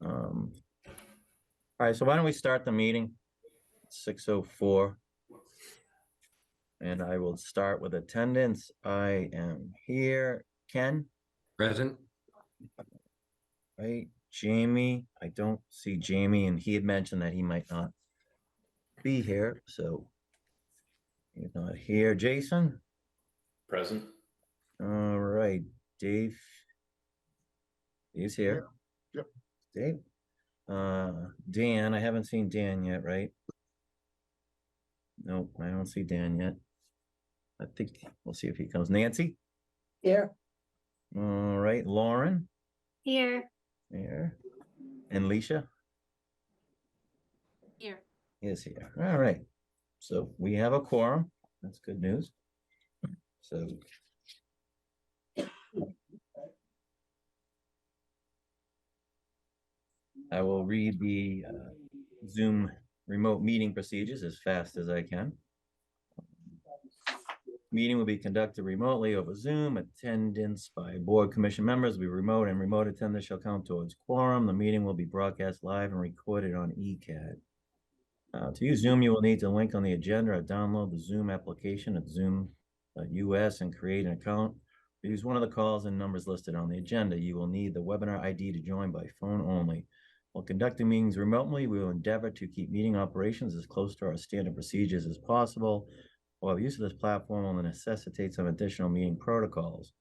All right, so why don't we start the meeting? 6:04. And I will start with attendance. I am here. Ken? Present. Right. Jamie, I don't see Jamie, and he had mentioned that he might not be here, so he's not here. Jason? Present. All right, Dave. He's here. Yep. Dave. Dan, I haven't seen Dan yet, right? Nope, I don't see Dan yet. I think we'll see if he comes. Nancy? Here. All right, Lauren? Here. Here. And Leisha? Here. Is here. All right. So we have a quorum. That's good news. So I will read the Zoom remote meeting procedures as fast as I can. Meeting will be conducted remotely over Zoom. Attendance by board commission members will be remote, and remote attendance shall count towards quorum. The meeting will be broadcast live and recorded on ECAD. To use Zoom, you will need to link on the agenda or download the Zoom application at zoom.us and create an account. Use one of the calls and numbers listed on the agenda. You will need the webinar ID to join by phone only. While conducting meetings remotely, we will endeavor to keep meeting operations as close to our standard procedures as possible. While use of this platform will necessitate some additional meeting protocols.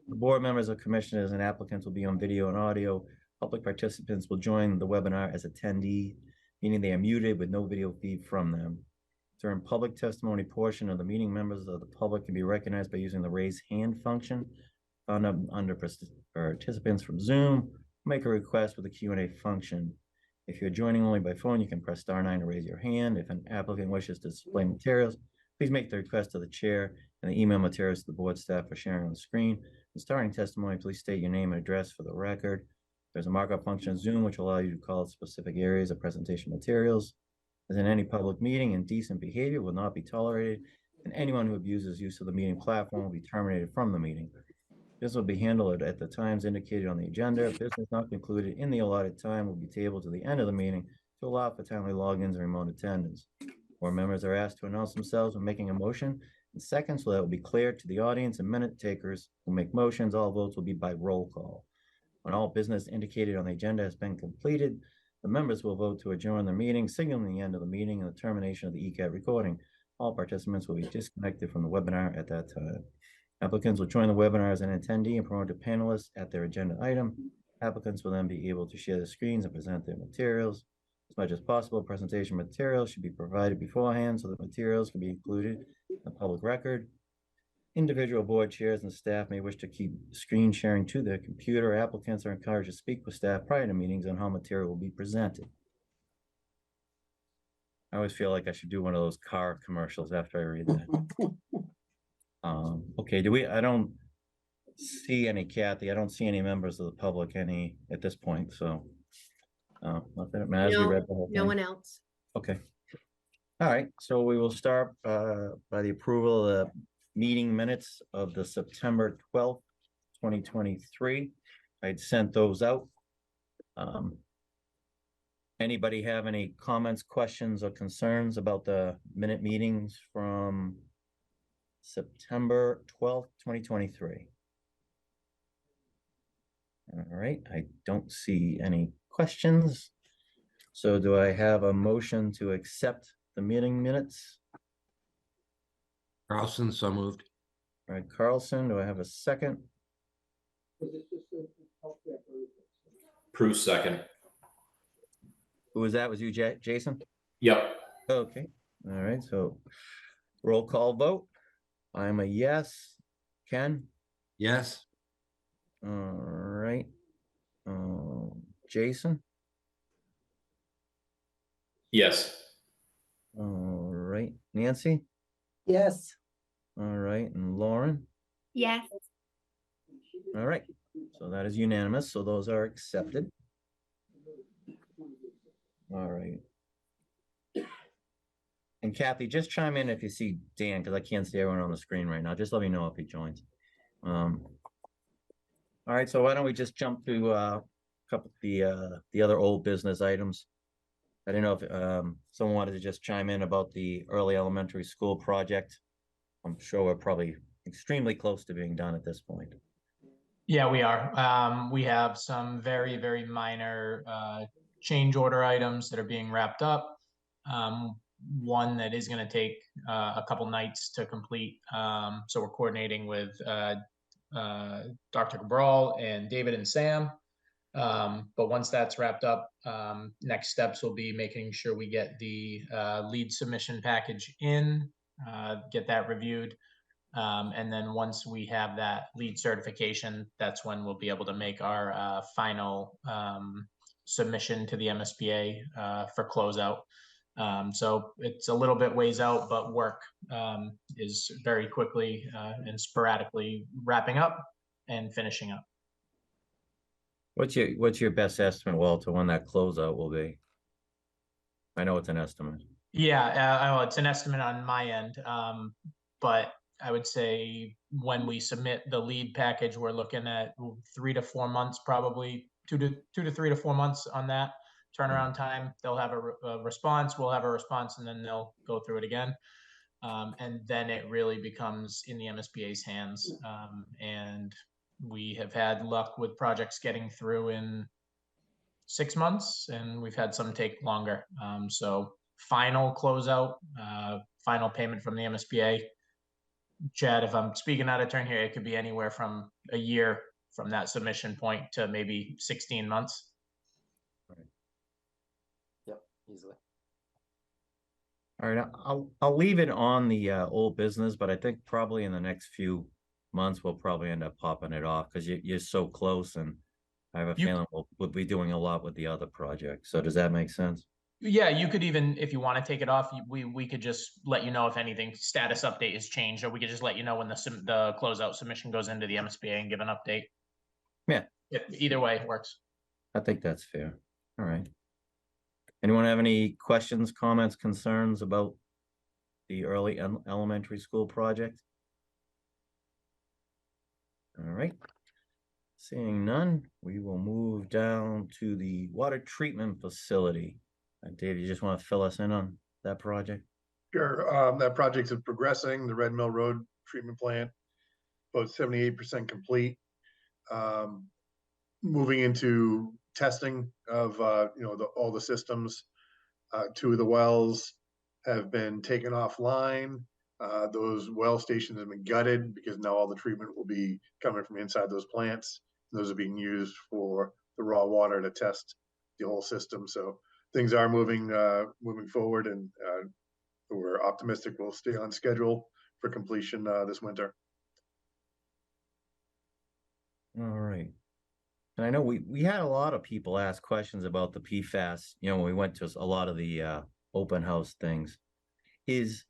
The board members of commissioners and applicants will be on video and audio. Public participants will join the webinar as attendee, meaning they are muted with no video feed from them. During public testimony portion of the meeting, members of the public can be recognized by using the raise hand function found under participants from Zoom. Make a request with the Q&A function. If you're joining only by phone, you can press *9 to raise your hand. If an applicant wishes to display materials, please make the request to the chair and the email materials to the board staff for sharing on the screen. In starting testimony, please state your name and address for the record. There's a markup function in Zoom which will allow you to call specific areas of presentation materials. As in any public meeting, indecent behavior will not be tolerated, and anyone who abuses use of the meeting platform will be terminated from the meeting. This will be handled at the times indicated on the agenda. If business not concluded in the allotted time will be tabled to the end of the meeting to allow for timely logins and remote attendance. Board members are asked to announce themselves when making a motion in seconds so that it will be clear to the audience, and minute takers who make motions. All votes will be by roll call. When all business indicated on the agenda has been completed, the members will vote to adjourn the meeting, signaling the end of the meeting and the termination of the ECAD recording. All participants will be disconnected from the webinar at that time. Applicants will join the webinar as an attendee and promote to panelists at their agenda item. Applicants will then be able to share the screens and present their materials. As much as possible, presentation materials should be provided beforehand so that materials can be included in the public record. Individual board chairs and staff may wish to keep screen sharing to their computer. Applicants are encouraged to speak with staff prior to meetings on how material will be presented. I always feel like I should do one of those car commercials after I read that. Okay, I don't see any Kathy. I don't see any members of the public at this point, so. Not that it matters. We read the whole thing. No one else. Okay. All right, so we will start by the approval of the meeting minutes of the September 12th, 2023. I'd sent those out. Anybody have any comments, questions, or concerns about the minute meetings from September 12th, 2023? All right, I don't see any questions. So do I have a motion to accept the meeting minutes? Carlson, so moved. All right, Carlson, do I have a second? Bruce, second. Who was that? Was you, Jason? Yep. Okay, all right, so roll call vote. I'm a yes. Ken? Yes. All right. Jason? Yes. All right. Nancy? Yes. All right. And Lauren? Yes. All right. So that is unanimous. So those are accepted. All right. And Kathy, just chime in if you see Dan, because I can't see everyone on the screen right now. Just let me know if he joins. All right. So why don't we just jump to couple the other old business items. I don't know if someone wanted to just chime in about the early elementary school project. I'm sure we're probably extremely close to being done at this point. Yeah, we are. We have some very, very minor change order items that are being wrapped up. One that is going to take a couple nights to complete. So we're coordinating with Dr. Cabral and David and Sam. But once that's wrapped up, next steps will be making sure we get the lead submission package in, get that reviewed. And then once we have that lead certification, that's when we'll be able to make our final submission to the MSBA for closeout. So it's a little bit ways out, but work is very quickly and sporadically wrapping up and finishing up. What's your best estimate, Walter, when that closeout will be? I know it's an estimate. Yeah, it's an estimate on my end, but I would say when we submit the lead package, we're looking at 3 to 4 months, probably 2 to 3 to 4 months on that turnaround time. They'll have a response, we'll have a response, and then they'll go through it again. And then it really becomes in the MSBA's hands. And we have had luck with projects getting through in 6 months, and we've had some take longer. So final closeout, final payment from the MSBA. Chad, if I'm speaking out of turn here, it could be anywhere from a year from that submission point to maybe 16 months. Yep, easily. All right, I'll leave it on the old business, but I think probably in the next few months we'll probably end up popping it off because you're so close, and I have a feeling we'll be doing a lot with the other projects. So does that make sense? Yeah, you could even, if you want to take it off, we could just let you know if anything status update has changed, or we could just let you know when the closeout submission goes into the MSBA and give an update. Yeah. Either way works. I think that's fair. All right. Anyone have any questions, comments, concerns about the early elementary school project? All right. Seeing none, we will move down to the water treatment facility. Dave, you just want to fill us in on that project? Sure. That project is progressing. The Red Mill Road treatment plant, about 78% complete. Moving into testing of all the systems. 2 of the wells have been taken offline. Those well stations have been gutted because now all the treatment will be coming from inside those plants. Those are being used for the raw water to test the whole system. So things are moving forward, and we're optimistic we'll stay on schedule for completion this winter. All right. And I know we had a lot of people ask questions about the PFAS, when we went to a lot of the open house things. Is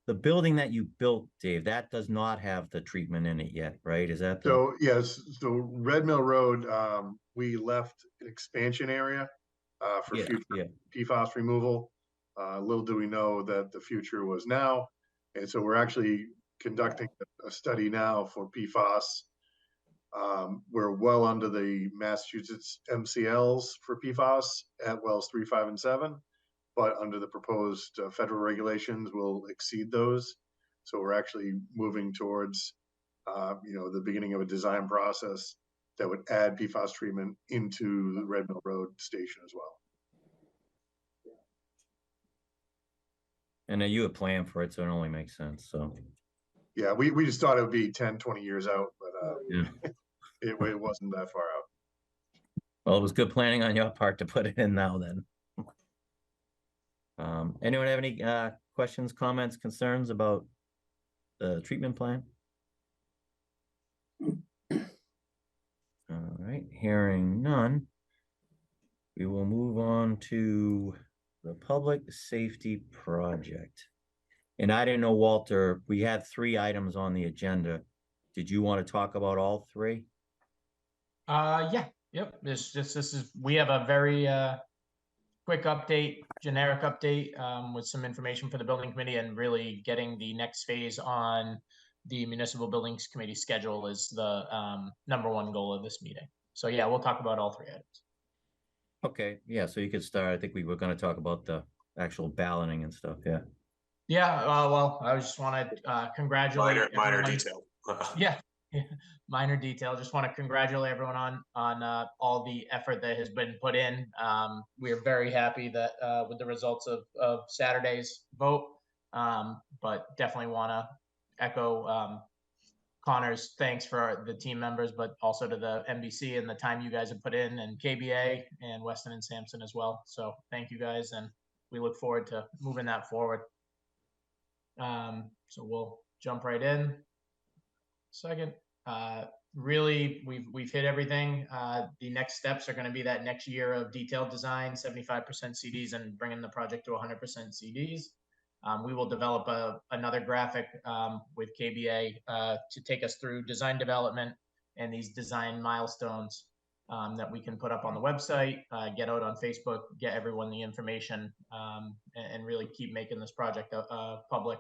the building that you built, Dave, that does not have the treatment in it yet, right? Is that So yes, so Red Mill Road, we left an expansion area for future PFAS removal. Little do we know that the future was now. And so we're actually conducting a study now for PFAS. We're well under the Massachusetts MCLs for PFAS at wells 3, 5, and 7, but under the proposed federal regulations, we'll exceed those. So we're actually moving towards, the beginning of a design process that would add PFAS treatment into the Red Mill Road station as well. And then you have planned for it, so it only makes sense. So yeah, we just thought it would be 10, 20 years out, but it wasn't that far out. Well, it was good planning on your part to put it in now then. Anyone have any questions, comments, concerns about the treatment plan? All right, hearing none, we will move on to the public safety project. And I didn't know, Walter, we had 3 items on the agenda. Did you want to talk about all 3? Yeah, yep. This is, we have a very quick update, generic update with some information for the building committee, and really getting the next phase on the municipal buildings committee schedule is the #1 goal of this meeting. So yeah, we'll talk about all three items. Okay, yeah, so you could start. I think we were gonna talk about the actual balloting and stuff, yeah. Yeah, well, I just want to congratulate Minor everyone. detail. Yeah, minor detail. Just want to congratulate everyone on all the effort that has been put in. We are very happy that with the results of Saturday's vote, but definitely want to echo Connor's thanks for the team members, but also to the NBC and the time you guys have put in, and KBA and Weston and Sampson as well. So thank you guys, and we look forward to moving that forward. So we'll jump right in. Second, really, we've hit everything. The next steps are going to be that next year of detailed design, 75% CDs, and bringing the project to 100% CDs. We will develop another graphic with KBA to take us through design development and these design milestones that we can put up on the website, get out on Facebook, get everyone the information, and really keep making this project public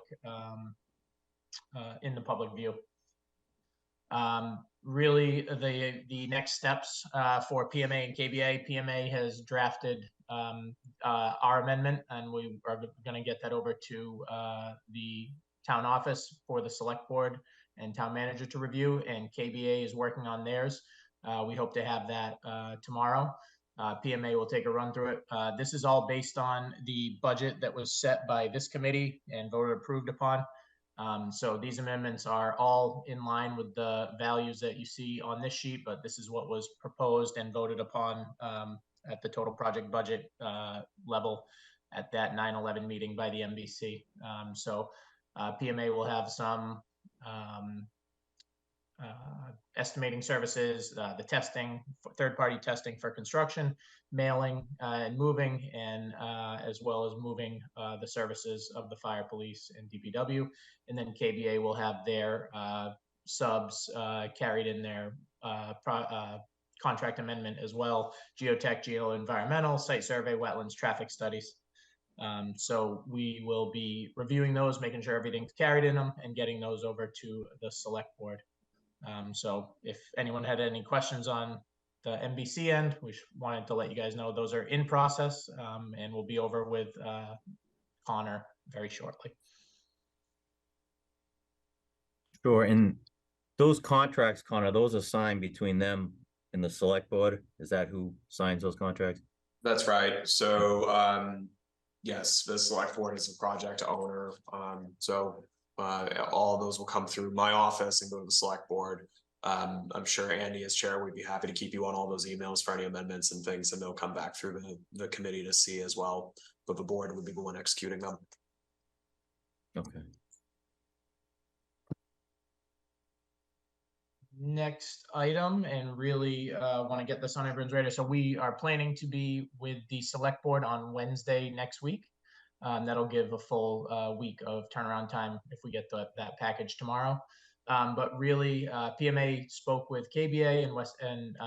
in the public view. Really, the next steps for PMA and KBA. PMA has drafted our amendment, and we are going to get that over to the town office for the select board and town manager to review, and KBA is working on theirs. We hope to have that tomorrow. PMA will take a run through it. This is all based on the budget that was set by this committee and voted approved upon. So these amendments are all in line with the values that you see on this sheet, but this is what was proposed and voted upon at the total project budget level at that 9/11 meeting by the NBC. So PMA will have some estimating services, the testing, third-party testing for construction, mailing and moving, and as well as moving the services of the fire, police, and DPW. And then KBA will have their subs carried in their contract amendment as well: geotech, geo-environmental, site survey, wetlands, traffic studies. So we will be reviewing those, making sure everything's carried in them, and getting those over to the select board. So if anyone had any questions on the NBC end, we wanted to let you guys know those are in process, and we'll be over with Connor very shortly. Sure, and those contracts, Connor, those are signed between them and the select board? Is that who signs those contracts? That's right. So, yes, the select board is a project owner. So all of those will come through my office and go to the select board. I'm sure Andy, as chair, would be happy to keep you on all those emails for any amendments and things, and they'll come back through the committee to see as well. But the board would be the one executing them. Okay. Next item, and really want to get this on everyone's radar. So we are planning to be with the select board on Wednesday next week. That'll give a full week of turnaround time if we get that package tomorrow. But really, PMA spoke with KBA and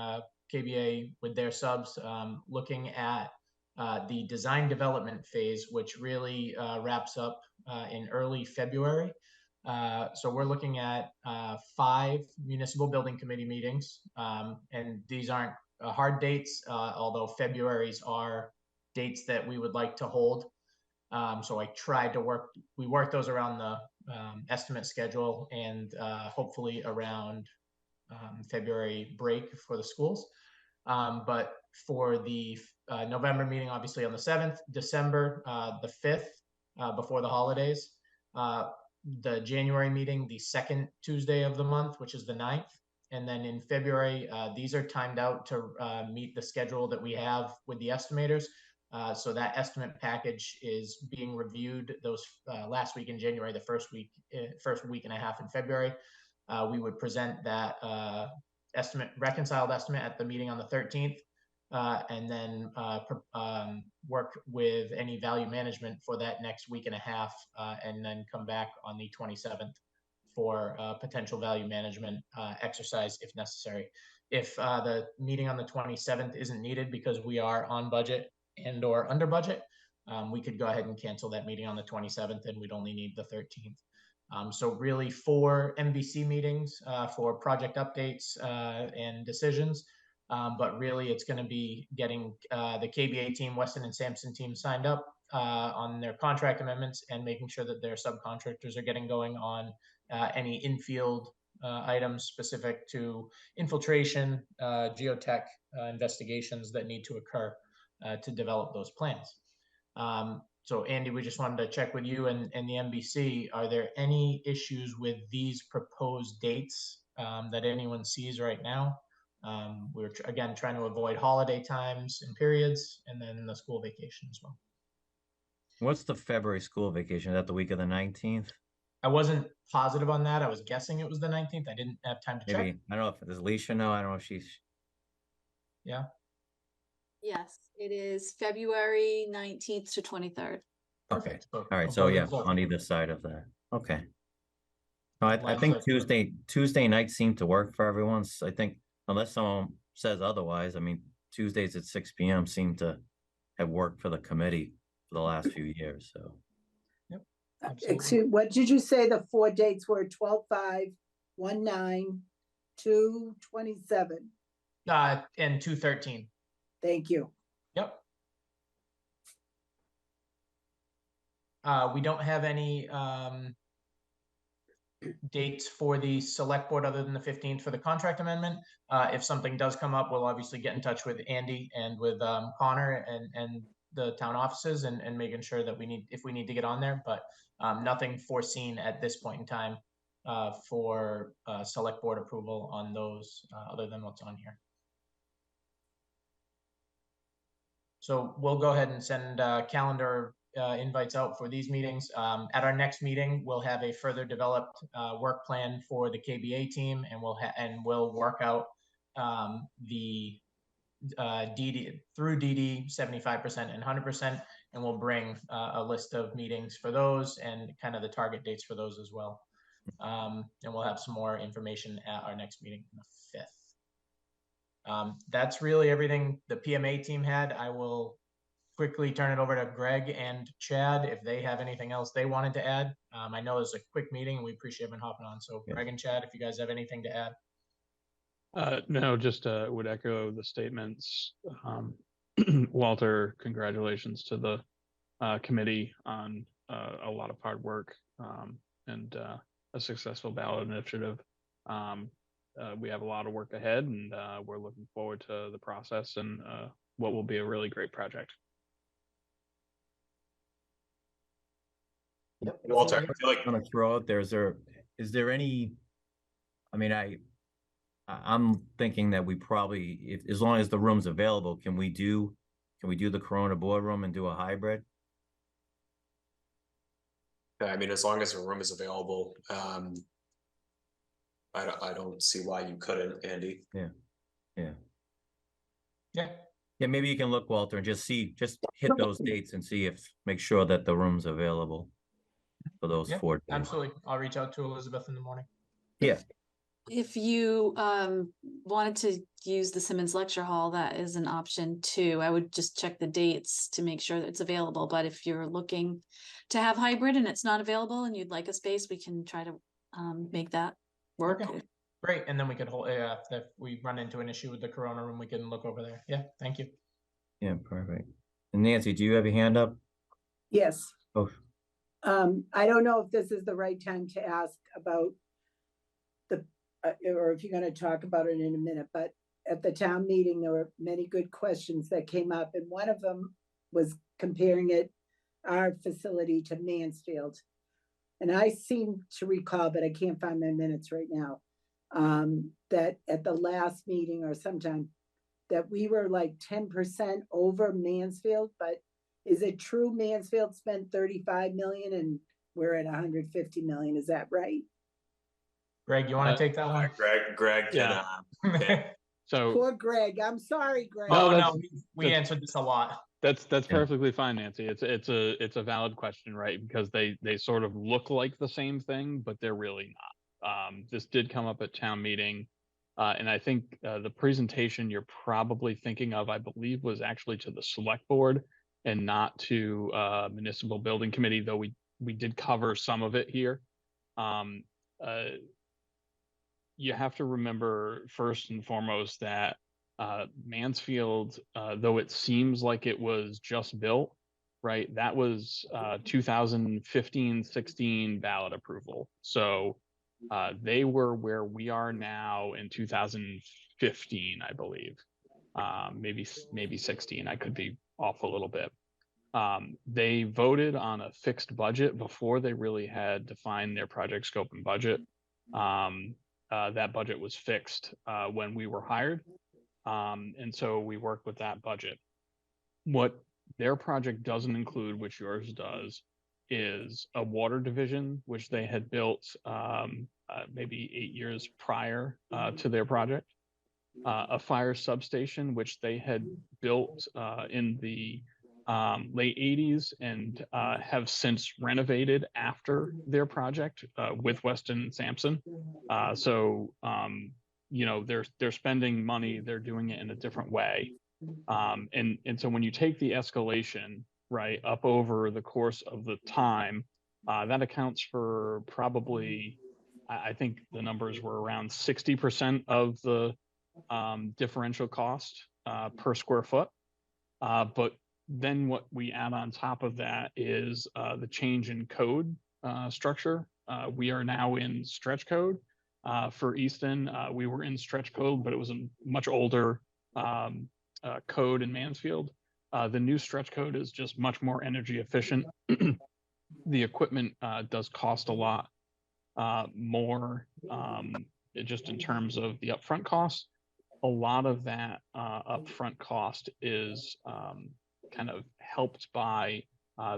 KBA with their subs, looking at the design development phase, which really wraps up in early February. So we're looking at 5 municipal building committee meetings, and these aren't hard dates, although February's are dates that we would like to hold. So I tried to we worked those around the estimate schedule and hopefully around February break for the schools. But for the November meeting, obviously on the 7th, December the 5th, before the holidays, the January meeting, the second Tuesday of the month, which is the 9th. And then in February, these are timed out to meet the schedule that we have with the estimators. So that estimate package is being reviewed those last week in January, the first week and a half in February. We would present that reconciled estimate at the meeting on the 13th, and then work with any value management for that next week and a half, and then come back on the 27th for potential value management exercise if necessary. If the meeting on the 27th isn't needed because we are on budget and or under budget, we could go ahead and cancel that meeting on the 27th, and we'd only need the 13th. So really 4 MVC meetings for project updates and decisions, But really, it's going to be getting the KBA team, Weston and Sampson team signed up on their contract amendments and making sure that their subcontractors are getting going on any infield items specific to infiltration, geotech investigations that need to occur to develop those plans. So Andy, we just wanted to check with you and the NBC. Are there any issues with these proposed dates that anyone sees right now? We're again trying to avoid holiday times and periods, and then the school vacation as well. What's the February school vacation? Is that the week of the 19th? I wasn't positive on that. I was guessing it was the 19th. I didn't have time to check. Maybe, I don't know if, does Alicia know? I don't know if she's, Yeah. Yes, it is February 19th to 23rd. okay. Perfect. So All right, so yeah, avoiding both. on either side of that. Okay. No, I Last think Thursday. Tuesday nights seem to work for everyone. So I think unless someone says otherwise, I mean, Tuesdays at 6 p.m. seem to have worked for the committee for the last few years, so. Absolutely. Excuse, what did you say the 4 dates were? 12/5, 1/9, 2/27. And 2/13. Thank you. Yep. We don't have any dates for the select board other than the 15th for the contract amendment. If something does come up, we'll obviously get in touch with Andy and with Connor and the town offices and making sure that if we need to get on there, but nothing foreseen at this point in time for select board approval on those other than what's on here. So we'll go ahead and send calendar invites out for these meetings. At our next meeting, we'll have a further developed work plan for the KBA team, and we'll work out the DD through DD 75% and 100%, and we'll bring a list of meetings for those and kind of the target dates for those as well. And we'll have some more information at our next meeting on the 5th. That's really everything the PMA team had. I will quickly turn it over to Greg and Chad if they have anything else they wanted to add. I know it's a quick meeting and we appreciate everyone hopping on. So Yeah. Greg and Chad, if you guys have anything to add. No, just would echo the statements. Walter, congratulations to the committee on a lot of hard work and a successful ballot initiative. We have a lot of work ahead, and we're looking forward to the process and what will be a really great project. Yep. Walter, I feel like I'm gonna throw out there, is there any, I mean, I'm thinking that we probably, if, as long as the room's available, can we do the Corona boardroom and do a hybrid? I mean, as long as a room is available, I don't see why you couldn't, Andy. Yeah. Yeah. Maybe you can look, Walter, and just hit those dates and see make sure that the room's available for those Yeah, 4 days. absolutely. I'll reach out to Elizabeth in the morning. Yeah. If you wanted to use the Simmons Lecture Hall, that is an option too. I would just check the dates to make sure that it's available. But if you're looking to have hybrid and it's not available and you'd like a space, we can try to make that work. Okay. Great. And then we could hold, if we run into an issue with the Corona room, we can look over there. Yeah. Thank you. Yeah, perfect. And Nancy, do you have your hand up? Yes. Oh, I don't know if this is the right time to ask about or if you're going to talk about it in a minute, but at the town meeting, there were many good questions that came up. And one of them was comparing our facility to Mansfield. And I seem to recall, but I can't find my minutes right now, that at the last meeting or sometime that we were like 10% over Mansfield, but is it true Mansfield spent 35 million and we're at 150 million? Is that right? Greg, you want to take that one? Greg can, Yeah. So Poor Greg. I'm sorry, Greg. No, Oh, that's- no, we answered this a lot. that's perfectly fine, Nancy. It's a valid question, right? Because they sort of look like the same thing, but they're really not. This did come up at town meeting, and I think the presentation you're probably thinking of, I believe, was actually to the select board and not to municipal building committee, though we did cover some of it here. You have to remember first and foremost that Mansfield, though it seems like it was just built, right? That was 2015-16 ballot approval. So they were where we are now in 2015, I believe. Maybe 16. I could be off a little bit. They voted on a fixed budget before they really had defined their project scope and budget. That budget was fixed when we were hired. And so we worked with that budget. What their project doesn't include, which yours does, is a water division, which they had built maybe 8 years prior to their project. A fire substation, which they had built in the late 80s and have since renovated after their project with Weston and Sampson. You know, they're spending money, they're doing it in a different way. And so when you take the escalation, right, up over the course of the time, that accounts for probably, I think the numbers were around 60% of the differential cost per square foot. But then what we add on top of that is the change in code structure. We are now in stretch code for Easton. We were in stretch code, but it was a much older code in Mansfield. The new stretch code is just much more energy efficient. The equipment does cost a lot more just in terms of the upfront cost. A lot of that upfront cost is kind of helped by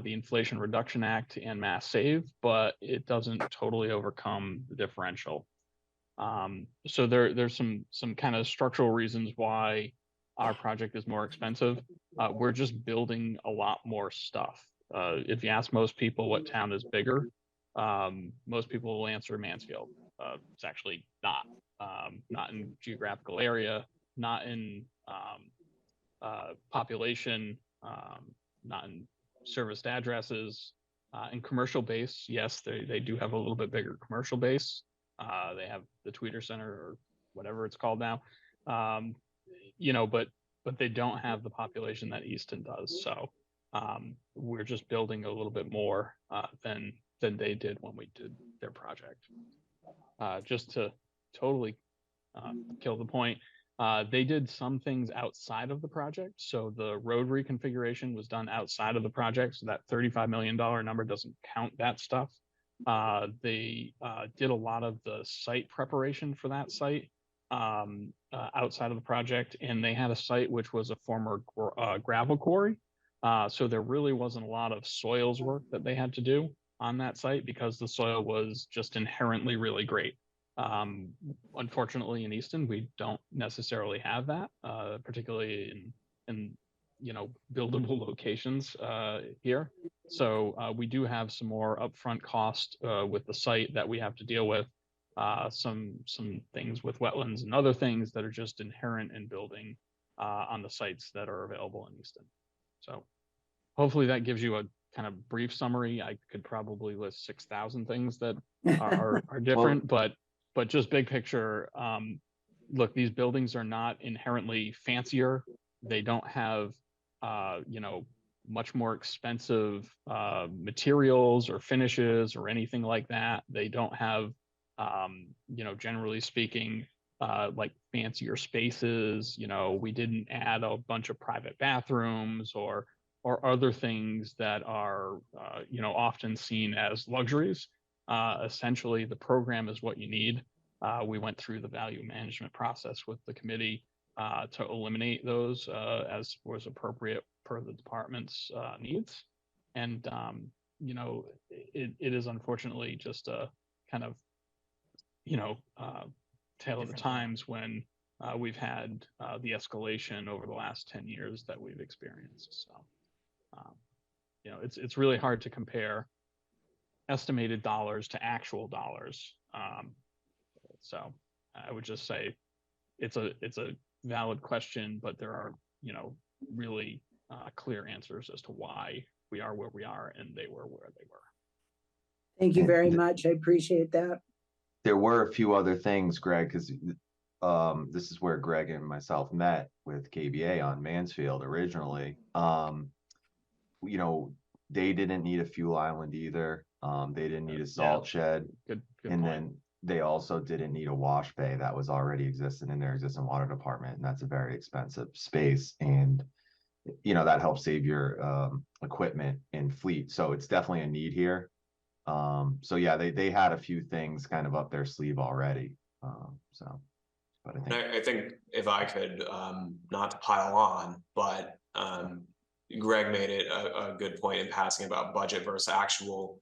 the Inflation Reduction Act and Mass Save, but it doesn't totally overcome the differential. So there's some kind of structural reasons why our project is more expensive. We're just building a lot more stuff. If you ask most people what town is bigger, most people will answer Mansfield. It's actually not. Not in geographical area, not in population, not in serviced addresses. In commercial base, yes, they do have a little bit bigger commercial base. They have the Tweeter Center or whatever it's called now. You know, but they don't have the population that Easton does. So we're just building a little bit more than they did when we did their project. Just to totally kill the point, they did some things outside of the project. So the road reconfiguration was done outside of the project. So that $35 million number doesn't count that stuff. They did a lot of the site preparation for that site outside of the project. And they had a site which was a former gravel quarry. So there really wasn't a lot of soils work that they had to do on that site because the soil was just inherently really great. Unfortunately in Easton, we don't necessarily have that, particularly in you know, buildable locations here. So we do have some more upfront cost with the site that we have to deal with, some things with wetlands and other things that are just inherent in building on the sites that are available in Easton. So hopefully that gives you a kind of brief summary. I could probably list 6,000 things that are different, but just big picture, look, these buildings are not inherently fancier. They don't have, you know, much more expensive materials or finishes or anything like that. They don't have, you know, generally speaking, like fancier spaces. You know, we didn't add a bunch of private bathrooms or other things that are, you know, often seen as luxuries. Essentially, the program is what you need. We went through the value management process with the committee to eliminate those as was appropriate per the department's needs. And, you know, it is unfortunately just a kind of, you know, tale of the times when we've had the escalation over the last 10 years that we've experienced. So, you know, it's really hard to compare estimated dollars to actual dollars. So I would just say it's a valid question, but there are, you know, really clear answers as to why we are where we are and they were where they were. Thank you very much. I appreciate that. There were a few other things, Greg, because this is where Greg and myself met with KBA on Mansfield originally. You know, they didn't need a fuel island either. They didn't need a salt shed. Good And point. then they also didn't need a wash bay that was already existing in their existing water department. And that's a very expensive space. And, you know, that helps save your equipment and fleet. So it's definitely a need here. So yeah, they had a few things kind of up their sleeve already. But I think I think if I could, not to pile on, but Greg made it a good point in passing about budget versus actual.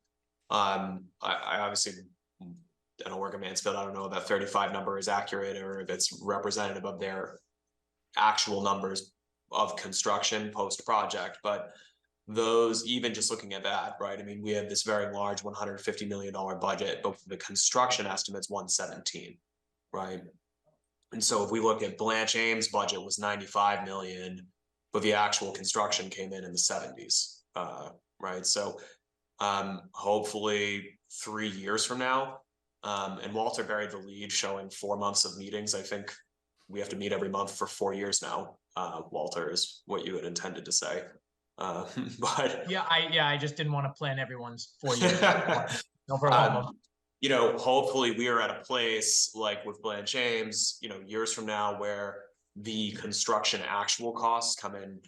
I obviously, I don't work in Mansfield. I don't know if that 35 number is accurate or if it's representative of their actual numbers of construction post project, but those, even just looking at that, right? I mean, we have this very large $150 million budget, but the construction estimate's 117, right? And so if we look at Blanche Ames' budget was 95 million, but the actual construction came in the 70s, right? So hopefully 3 years from now, and Walter buried the lead showing 4 months of meetings. I think we have to meet every month for 4 years now. Walter, is what you had intended to say. But Yeah, I just didn't want to plan everyone's 4 years. Overwhelm them. You know, hopefully we are at a place like with Blanche Ames, you know, years from now where the construction actual costs come in,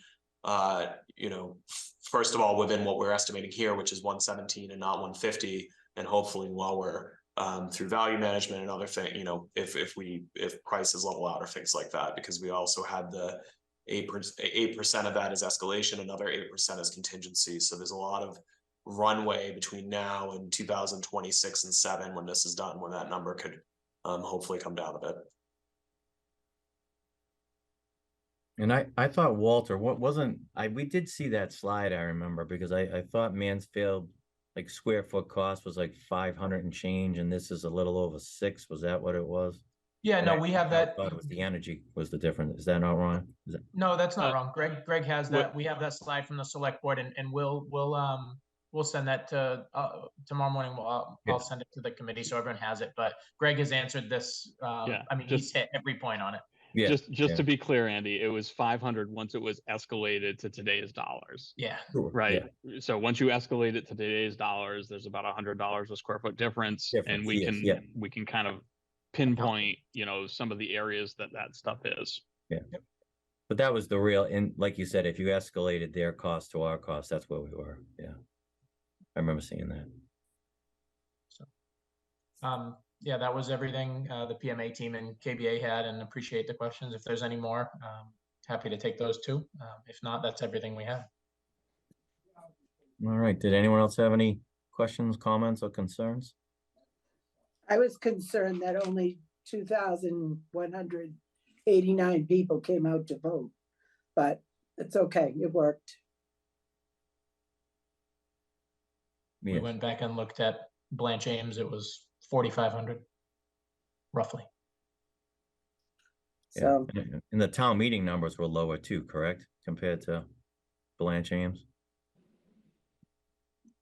you know, first of all, within what we're estimating here, which is 117 and not 150, and hopefully lower through value management and other things, you know, if prices level out or things like that, because we also had the 8% of that is escalation, another 8% is contingency. So there's a lot of runway between now and 2026 and 7 when this is done, where that number could hopefully come down a bit. And I thought Walter, we did see that slide, I remember, because I thought Mansfield, like, square foot cost was like 500 and change, and this is a little over 6. Was that what it was? Yeah, And no, I we have thought that. it was the energy was the difference. Is that not wrong? No, that's not Uh, wrong. Greg has that. We have that slide from the select board, and we'll send that to tomorrow morning. I'll send it to the committee so everyone has it. But Greg has answered this. Yeah, I mean, he's hit every point on it. Yeah. Just to be clear, Andy, it was 500 once it was escalated to today's dollars. Yeah. Right. Yeah. So once you escalate it to today's dollars, there's about $100 a square foot difference, and we can kind of pinpoint, you know, some of the areas that stuff is. Yeah. Yep. But that was the real, and like you said, if you escalated their cost to our cost, that's where we were. Yeah. I remember seeing that. So, yeah, that was everything the PMA team and KBA had, and appreciate the questions. If there's any more, happy to take those too. If not, that's everything we have. All right. Did anyone else have any questions, comments, or concerns? I was concerned that only 2,189 people came out to vote, but it's okay. It worked. We went back and looked at Blanche Ames. It was 4,500, roughly. So, and the town meeting numbers were lower too, correct? Compared to Blanche Ames?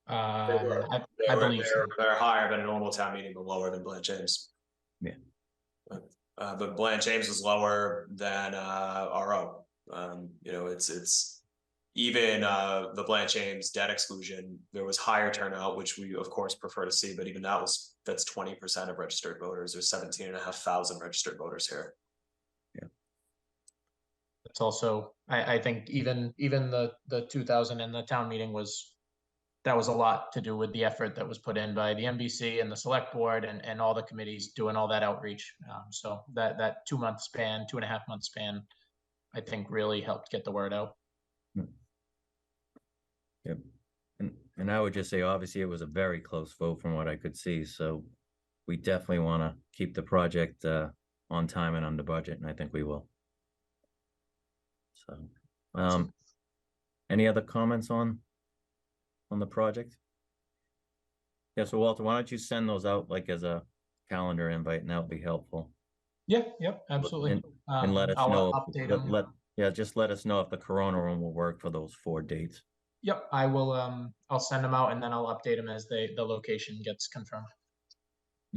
I believe so. They're higher than a normal town meeting, but lower than Blanche Ames. Yeah. But Blanche Ames is lower than RO. You know, it's even the Blanche Ames debt exclusion, there was higher turnout, which we of course prefer to see, but even that's 20% of registered voters. There's 17,500 registered voters here. Yeah. It's also, I think even the 2,000 and the town meeting that was a lot to do with the effort that was put in by the NBC and the select board and all the committees doing all that outreach. So that 2 month span, 2.5 month span, I think really helped get the word out. Yep. And I would just say, obviously, it was a very close vote from what I could see. So we definitely want to keep the project on time and under budget, and I think we will. So, any other comments on the project? Yeah, so Walter, why don't you send those out like as a calendar invite, and that'll be helpful. Yeah, yep, absolutely. And let us I'll know. update them. Just let us know if the Corona room will work for those 4 dates. Yep, I will. I'll send them out and then I'll update them as the location gets confirmed.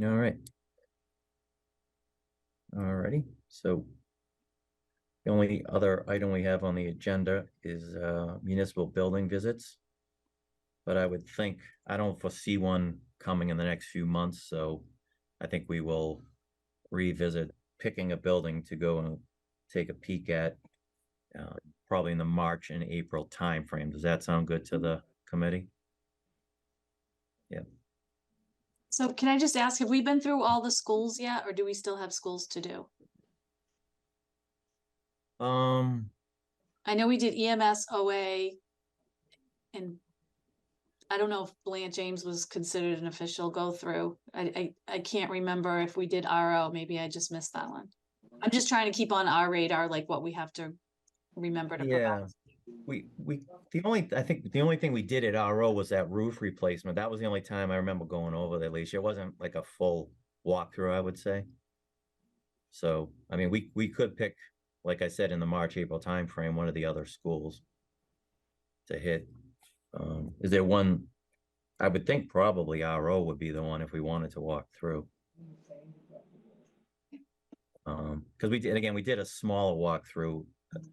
All right. Alrighty, so the only other item we have on the agenda is municipal building visits. But I would think, I don't foresee one coming in the next few months, so I think we will revisit picking a building to go and take a peek at probably in the March and April timeframe. Does that sound good to the committee? So can I just ask, have we been through all the schools yet, or do we still have schools to do? I know we did EMS, OA, and I don't know if Blanche James was considered an official go through. I can't remember if we did RO. Maybe I just missed that one. I'm just trying to keep on our radar, like what we have to remember to Yeah, provide. I think the only thing we did at RO was that roof replacement. That was the only time I remember going over there, Alicia. It wasn't like a full walkthrough, I would say. So, I mean, we could pick, like I said, in the March, April timeframe, one of the other schools to hit. Is there one? I would think probably RO would be the one if we wanted to walk through. Because we did a smaller walkthrough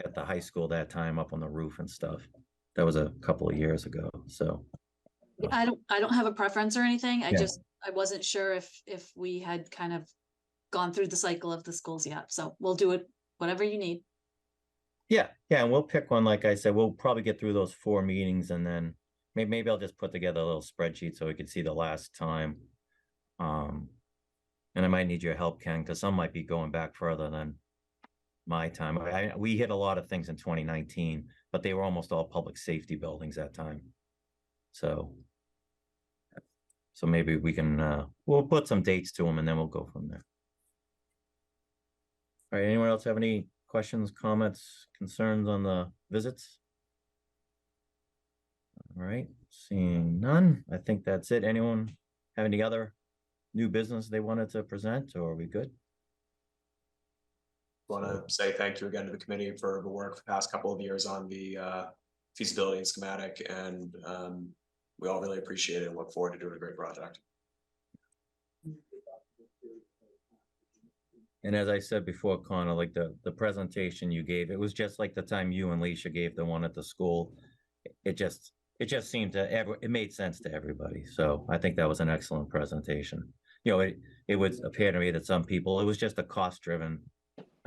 at the high school that time up on the roof and stuff. That was a couple of years ago, so. I don't have a preference or anything. Yeah. I wasn't sure if we had kind of gone through the cycle of the schools yet. So we'll do it, whatever you need. Yeah, and we'll pick one, like I said, we'll probably get through those 4 meetings and then maybe I'll just put together a little spreadsheet so we can see the last time. And I might need your help, Ken, because some might be going back further than my time. We hit a lot of things in 2019, but they were almost all public safety buildings that time. So maybe we can, we'll put some dates to them and then we'll go from there. All right, anyone else have any questions, comments, concerns on the visits? All right, seeing none, I think that's it. Anyone have any other new business they wanted to present, or are we good? Want to say thank you again to the committee for the work for the past couple of years on the feasibility and schematic, and we all really appreciate it and look forward to doing a great project. And as I said before, Connor, like the presentation you gave, it was just like the time you and Leisha gave the one at the school. It just seemed it made sense to everybody. So I think that was an excellent presentation. You know, it would appear to me that some people, it was just a cost driven.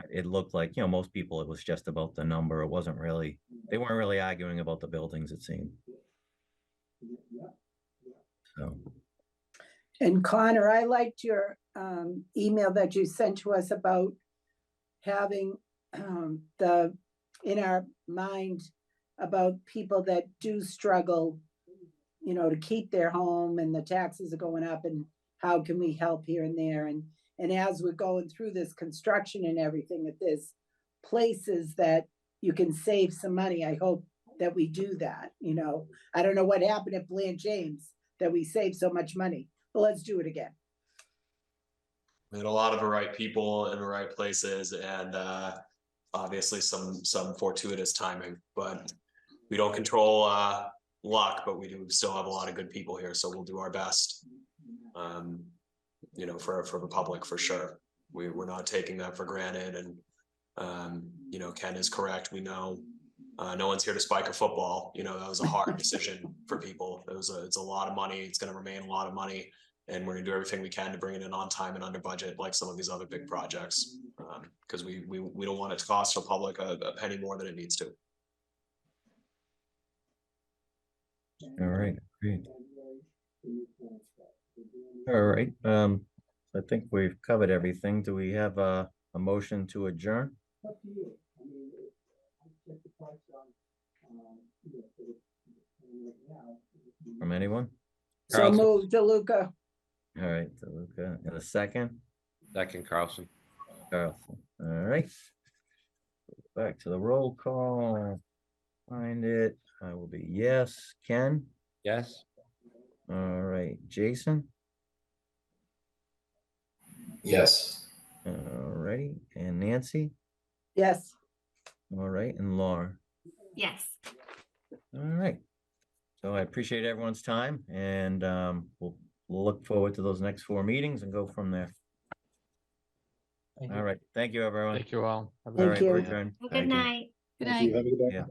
It looked like, you know, most people, it was just about the number. It wasn't really, they weren't really arguing about the buildings, it seemed. So. And Connor, I liked your email that you sent to us about having in our mind about people that do struggle, you know, to keep their home, and the taxes are going up, and how can we help here and there. And as we're going through this construction and everything, that there's places that you can save some money. I hope that we do that. You know, I don't know what happened at Blanche James that we saved so much money, but let's do it again. We had a lot of the right people in the right places, and obviously some fortuitous timing, but we don't control luck, but we do still have a lot of good people here, so we'll do our best. You know, for the public, for sure. We're not taking that for granted, and you know, Ken is correct. We know no one's here to spike a football. You know, that was a hard decision for people. It's a lot of money. It's going to remain a lot of money, and we're going to do everything we can to bring it in on time and under budget, like some of these other big projects, because we don't want it to cost the public a penny more than it needs to. All right, great. All right, I think we've covered everything. Do we have a motion to adjourn? From anyone? So Carlson. move, DeLuca. All right, DeLuca, in a second. Second, Carlson. Carlson, all right. Back to the roll call. Find it. I will be yes. Ken? Yes. All right, Jason? Yes. All righty, and Nancy? Yes. All right, and Laura? Yes. All right. So I appreciate everyone's time, and we'll look forward to those next 4 meetings and go from there. Thank you. All right, thank you, everyone. Thank you all. Have a All Thank right, you. we're adjourned. Good Thank you. night. Good Thank night. you. Have a good day. Yeah.